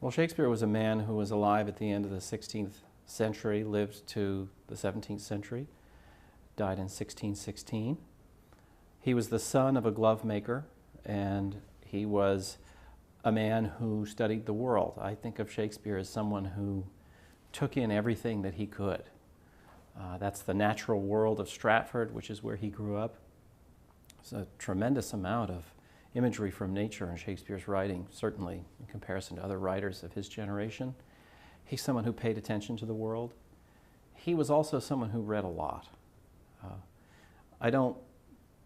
Well, Shakespeare was a man who was alive at the end of the 16th century, lived to the 17th century, died in 1616. He was the son of a glove maker, and he was a man who studied the world. I think of Shakespeare as someone who took in everything that he could. That's the natural world of Stratford, which is where he grew up. There's a tremendous amount of imagery from nature in Shakespeare's writing, certainly in comparison to other writers of his generation. He's someone who paid attention to the world. He was also someone who read a lot.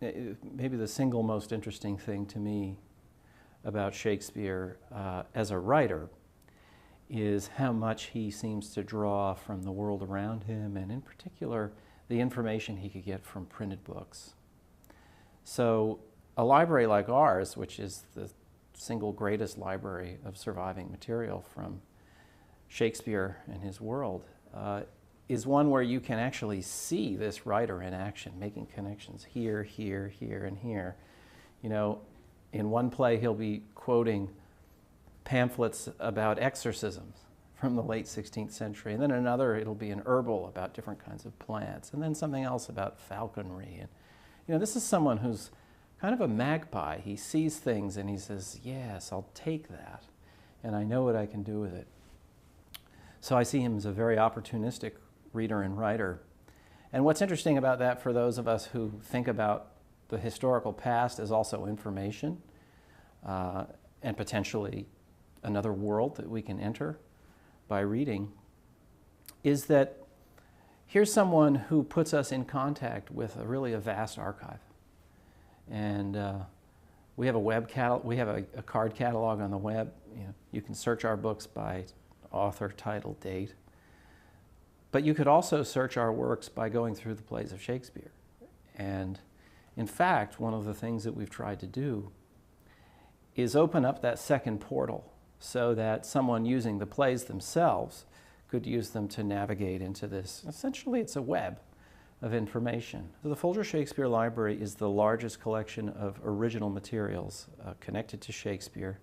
Maybe the single most interesting thing to me about Shakespeare as a writer is how much he seems to draw from the world around him, and in particular, the information he could get from printed books. So a library like ours, which is the single greatest library of surviving material from Shakespeare and his world, is one where you can actually see this writer in action, making connections here, here, here, and here. You know, in one play he'll be quoting pamphlets about exorcisms from the late 16th century, and then another it'll be an herbal about different kinds of plants, and then something else about falconry. And you know, this is someone who's kind of a magpie. He sees things and he says, yes, I'll take that, and I know what I can do with it. So I see him as a very opportunistic reader and writer. And what's interesting about that for those of us who think about the historical past as also information and potentially another world that we can enter by reading, is that here's someone who puts us in contact with really a vast archive. And we have a web we have a card catalog on the web. You know, you can search our books by author, title, date. But you could also search our works by going through the plays of Shakespeare. And in fact, one of the things that we've tried to do is open up that second portal so that someone using the plays themselves could use them to navigate into this. Essentially, it's a web of information. So the Folger Shakespeare Library is the largest collection of original materials connected to Shakespeare,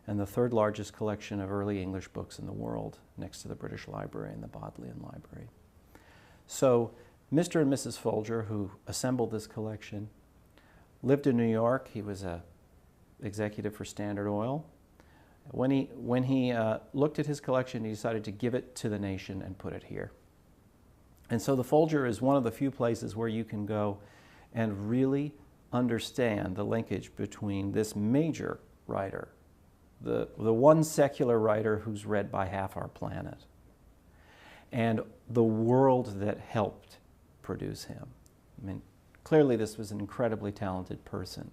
and the third largest collection of early English books in the world, next to the British Library and the Bodleian Library. So Mr. and Mrs. Folger, who assembled this collection, lived in New York. He was an executive for Standard Oil. When he looked at his collection, he decided to give it to the nation and put it here. And so the Folger is one of the few places where you can go and really understand the linkage between this major writer, the one secular writer who's read by half our planet, and the world that helped produce him. I mean, clearly this was an incredibly talented person,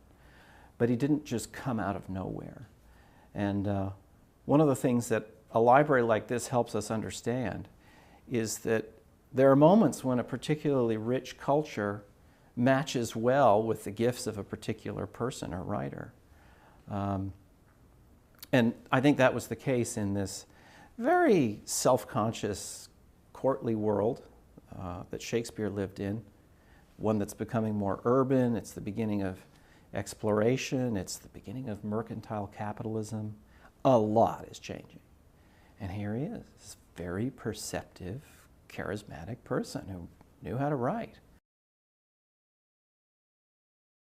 but he didn't just come out of nowhere. And one of the things that a library like this helps us understand is that there are moments when a particularly rich culture matches well with the gifts of a particular person or writer. And I think that was the case in this very self-conscious, courtly world that Shakespeare lived in, one that's becoming more urban. It's the beginning of exploration. It's the beginning of mercantile capitalism. A lot is changing. And here he is, this very perceptive, charismatic person who knew how to write.